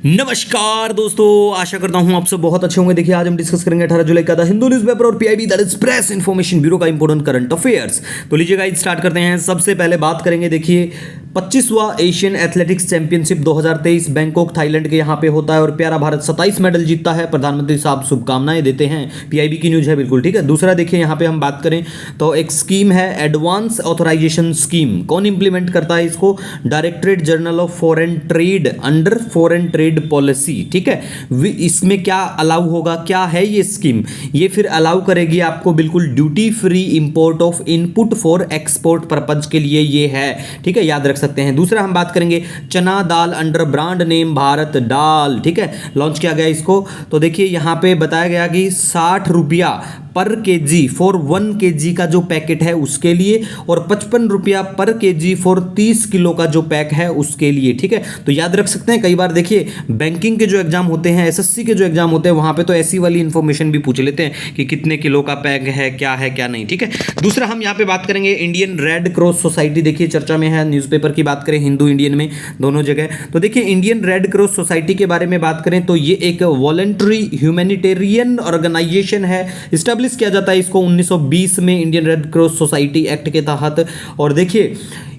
नमस्कार दोस्तों, आशा करता हूं आप सब बहुत अच्छे होंगे। देखिए आज हम डिस्कस करेंगे 18 जुलाई का द हिंदू न्यूज़पेपर और PIB that is press information bureau का इंपॉर्टेंट करंट अफेयर्स। तो लीजिए गाइस स्टार्ट करते हैं। सबसे पहले बात करेंगे, देखिए 25वां Asian athletics championship 2023 Bangkok Thailand के यहां पे होता है और प्यारा भारत 27 मेडल जीतता है। प्रधानमंत्री साहब शुभकामनाएं देते हैं। पीआईबी की न्यूज है बिल्कुल, ठीक है। दूसरा देखिए यहां पे हम बात करें तो एक स्कीम है एडवांस ऑथराइजेशन स्कीम। कौन इंप्लीमेंट करता है इसको? Directorate general of foreign trade under foreign trade policy, ठीक है। इसमें क्या अलाउ होगा, क्या है ये स्कीम? ये फिर अलाउ करेगी आपको बिल्कुल duty free import of input for export purpose के लिए ये है, ठीक है, याद रख सकते हैं। दूसरा हम बात करेंगे चना दाल अंडर ब्रांड नेम भारत दाल, ठीक है, लॉन्च किया गया इसको। तो देखिए यहां पे बताया गया कि 60 रुपया पर केजी फॉर 1 केजी का जो पैकेट है उसके लिए और 55 रुपया पर केजी फॉर 30 किलो का जो पैक है उसके लिए, ठीक है। तो याद रख सकते हैं। कई बार देखिए बैंकिंग के जो एग्जाम होते हैं, एसएससी के जो एग्जाम होते हैं, वहां पे तो ऐसी वाली इंफॉर्मेशन भी पूछ लेते हैं कि कितने किलो का पैक है क्या नहीं, ठीक है। दूसरा हम यहाँ पे बात करेंगे इंडियन रेड क्रॉस सोसाइटी। देखिए चर्चा में है, न्यूज़पेपर की बात करें हिंदू इंडियन में दोनों जगह। तो देखिए इंडियन रेड क्रॉस सोसाइटी के बारे में बात करें तो ये एक वॉलंटरी ह्यूमैनिटेरियन ऑर्गेनाइजेशन है। स्टैब्लिश किया जाता है इसको 1920 में Indian red cross society act के तहत। और देखिए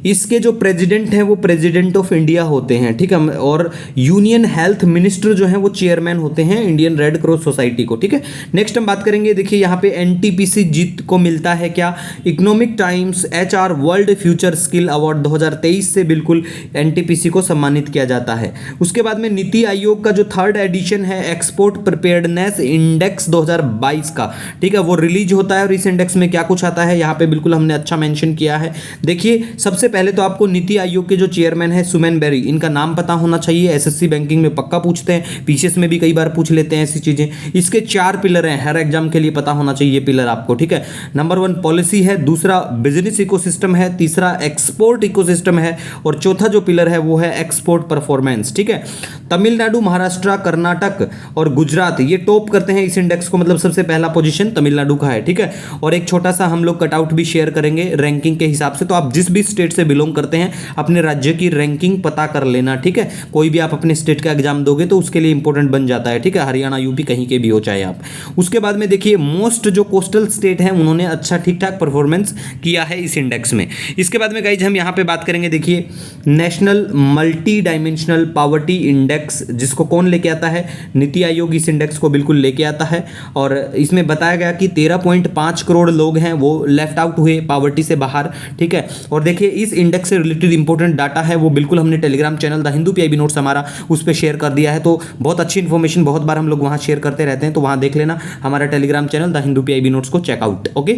इसके जो प्रेसिडेंट हैं वो प्रेसिडेंट ऑफ इंडिया होते हैं, ठीक है, और यूनियन हेल्थ मिनिस्टर जो हैं वो चेयरमैन होते हैं इंडियन रेड क्रॉस सोसाइटी को, ठीक है। नेक्स्ट हम बात करेंगे, देखिए यहाँ पे एनटीपीसी जीत को मिलता है क्या? Economic times HR world future skill award 2023 से बिल्कुल एनटीपीसी को सम्मानित किया जाता है। उसके बाद में नीति आयोग का जो 3rd एडिशन है एक्सपोर्ट प्रिपेयर्डनेस इंडेक्स 2022 का, ठीक है, वो रिलीज होता है और इस इंडेक्स में क्या कुछ आता है यहाँ पे बिल्कुल हमने अच्छा मेंशन किया है। देखिए सबसे पहले तो आपको नीति आयोग के जो चेयरमैन है सुमेन बेरी, इनका नाम पता होना चाहिए। एसएससी बैंकिंग में पक्का पूछते हैं, पीसीएस में भी कई बार पूछ लेते हैं ऐसी चीजें। इसके 4 पिलर हैं, हर एग्जाम के लिए पता होना चाहिए ये पिलर आपको, ठीक है। नंबर 1 पॉलिसी है, दूसरा बिजनेस इकोसिस्टम है, तीसरा एक्सपोर्ट इकोसिस्टम है और चौथा जो पिलर है वो है एक्सपोर्ट परफॉर्मेंस, ठीक है। तमिलनाडु, महाराष्ट्र, कर्नाटक और गुजरात ये टॉप करते हैं इस इंडेक्स को, मतलब सबसे पहला पोजीशन तमिलनाडु का है, ठीक है। और एक छोटा सा हम लोग कटआउट भी शेयर करेंगे रैंकिंग के हिसाब से। तो आप जिस भी स्टेट से बिलोंग करते हैं अपने राज्य की रैंकिंग पता कर लेना, ठीक है। कोई भी आप अपने स्टेट का एग्जाम दोगे तो उसके लिए इंपॉर्टेंट बन जाता है, ठीक है, हरियाणा यूपी कहीं के भी हो चाहे आप। उसके बाद में देखिए मोस्ट जो कोस्टल स्टेट हैं उन्होंने अच्छा ठीक ठाक परफॉर्मेंस किया है इस इंडेक्स में। इसके बाद में गाइज हम यहाँ पे बात करेंगे, देखिए national multi dimensional poverty index, जिसको कौन लेके आता है? नीति आयोग इस इंडेक्स को बिल्कुल लेके आता है। और इसमें बताया गया कि 13.5 करोड़ लोग हैं वो लेफ्ट आउट हुए पॉवर्टी से बाहर, ठीक है। और देखिए इस इंडेक्स से रिलेटेड इंपॉर्टेंट डाटा है वो बिल्कुल हमने Telegram channel the Hindu PIB notes हमारा उस पर शेयर कर दिया है। तो बहुत अच्छी इन्फॉर्मेशन बहुत बार हम लोग वहाँ शेयर करते रहते हैं, तो वहाँ देख लेना हमारा Telegram channel the Hindu PIB notes को चेकआउट, ओके।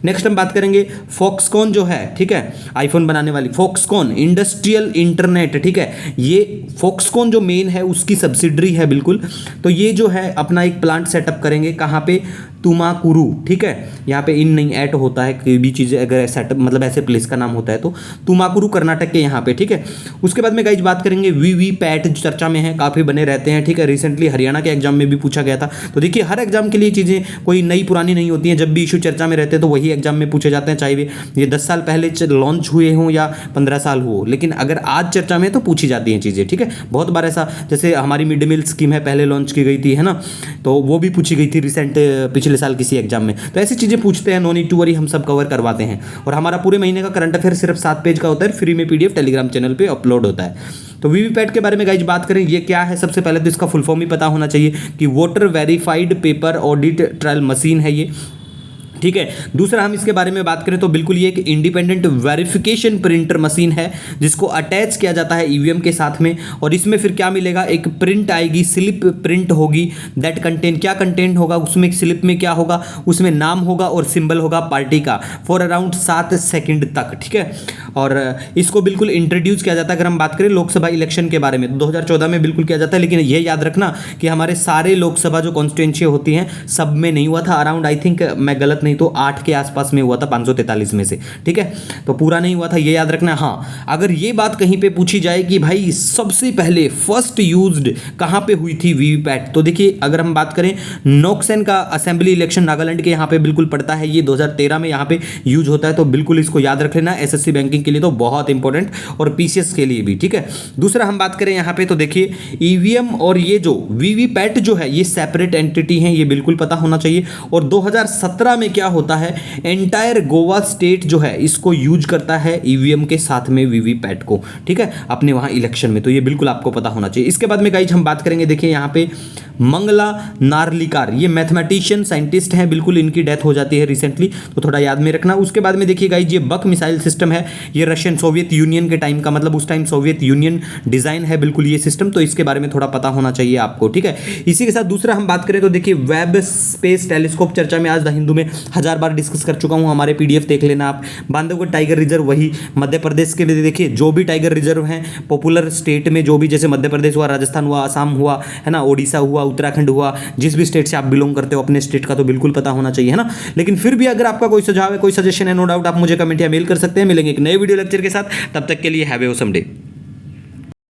नेक्स्ट हम बात करेंगे फॉक्सकॉन जो है, ठीक है, आईफोन बनाने वाली फॉक्सकॉन इंडस्ट्रियल इंटरनेट, ठीक है। ये फॉक्सकॉन जो मेन है उसकी सब्सिडरी है बिल्कुल। तो ये जो है अपना एक प्लांट सेटअप करेंगे, कहाँ पे? तुमाकुरू, ठीक है। यहाँ पे इन नहीं ऐट होता है, कोई भी चीज़ अगर सेटअप मतलब ऐसे प्लेस का नाम होता है तो तुमाकुरू कर्नाटक के यहाँ पे, ठीक है। उसके बाद में गाइज बात करेंगे वीवीपैट जो चर्चा में है, काफ़ी बने रहते हैं, ठीक है। रिसेंटली हरियाणा के एग्जाम में भी पूछा गया था। तो देखिए हर एग्जाम के लिए चीज़ें कोई नई पुरानी नहीं होती हैं, जब भी इशू चर्चा में रहते हैं तो वही एग्जाम में पूछे जाते हैं, चाहे ये 10 साल पहले लॉन्च हुए हों या 15 साल हो, लेकिन अगर आज चर्चा में तो पूछी जाती हैं चीज़ें, ठीक है। बहुत बार ऐसा, जैसे हमारी मिड डे मील स्कीम है पहले लॉन्च की गई थी, है ना, तो वो भी पूछी गई थी रिसेंट पिछले साल किसी एग्जाम में। तो ऐसी चीज़ें पूछते हैं, नो नीड टू वरी, हम सब कवर करवाते हैं। और हमारा पूरे महीने का करंट अफेयर सिर्फ 7 पेज का होता है, फ्री में पीडीएफ टेलीग्राम चैनल पे अपलोड होता है। तो वीवीपैट के बारे में गाइज बात करें, ये क्या है? सबसे पहले तो इसका फुल फॉर्म ही पता होना चाहिए कि voter verified paper audit trial machine है ये, ठीक है। दूसरा हम इसके बारे में बात करें तो बिल्कुल ये एक इंडिपेंडेंट वेरिफिकेशन प्रिंटर मशीन है जिसको अटैच किया जाता है ईवीएम के साथ में। और इसमें फिर क्या मिलेगा? एक प्रिंट आएगी, स्लिप प्रिंट होगी, दैट कंटेंट, क्या कंटेंट होगा उसमें? स्लिप में क्या होगा? उसमें नाम होगा और सिंबल होगा पार्टी का फॉर अराउंड 7 सेकेंड तक, ठीक है। और इसको बिल्कुल इंट्रोड्यूस किया जाता है। अगर हम बात करें लोकसभा इलेक्शन के बारे में तो 2014 में बिल्कुल किया जाता है, लेकिन ये याद रखना कि हमारे सारे लोकसभा जो कॉन्स्टिट्यूंसी होती हैं सब में नहीं हुआ था। अराउंड आई थिंक मैं गलत नहीं नहीं तो 8 के आसपास में हुआ था 543 में से, ठीक है। तो पूरा नहीं हुआ था, ये याद रखना। हाँ, अगर ये बात कहीं पे पूछी जाए कि भाई सबसे पहले फर्स्ट यूज्ड कहाँ पे हुई थी वीवीपैट, तो देखिए अगर हम बात करें नोक्सन का असेंबली इलेक्शन नागालैंड के यहाँ पे बिल्कुल पड़ता है, ये 2013 में यहाँ पे यूज होता है, तो बिल्कुल इसको याद रख लेना। एसएससी बैंकिंग के लिए तो बहुत इंपॉर्टेंट, और पीसीएस के लिए भी, ठीक है। दूसरा हम बात करें यहाँ पे तो देखिए ईवीएम और ये जो वीवीपैट जो है ये सेपरेट एंटिटी हैं, ये बिल्कुल पता होना चाहिए। और 2017 में क्या होता है, एंटायर गोवा स्टेट जो है इसको यूज करता है ईवीएम के साथ में वीवीपैट को, ठीक है, अपने वहां इलेक्शन में, तो ये बिल्कुल आपको पता होना चाहिए। इसके बाद में गाइज हम बात करेंगे, देखिए यहाँ पे मंगला नार्लिकार, ये मैथमेटिशियन साइंटिस्ट हैं, बिल्कुल इनकी डेथ हो जाती है रिसेंटली, तो थोड़ा याद में रखना। उसके बाद में देखिए गाइज ये बक मिसाइल सिस्टम है, ये रशियन सोवियत यूनियन के टाइम का, मतलब उस टाइम सोवियत यूनियन डिजाइन है बिल्कुल ये सिस्टम, तो इसके बारे में थोड़ा पता होना चाहिए आपको, ठीक है। इसी के साथ दूसरा हम बात करें तो देखिए वेब स्पेस टेलीस्कोप, चर्चा में आज द हिंदू में 1000 बार डिस्कस कर चुका हूं, हमारे पीडीएफ देख लेना आप। बांधवगढ़ टाइगर रिजर्व, वही मध्य प्रदेश के लिए देखिए जो भी टाइगर रिजर्व हैं पॉपुलर स्टेट में, जो भी जैसे मध्य प्रदेश हुआ, राजस्थान हुआ, असम हुआ, है ना, ओडिशा हुआ, उत्तराखंड हुआ, जिस भी स्टेट से आप बिलोंग करते हो अपने स्टेट का तो बिल्कुल पता होना चाहिए, है ना। लेकिन फिर भी अगर आपका कोई सुझाव है, कोई सजेशन है, नो डाउट आप मुझे कमेंट या मेल कर सकते हैं। मिलेंगे एक नए वीडियो लेक्चर के साथ, तब तक के लिए हैव ए ऑसम डे।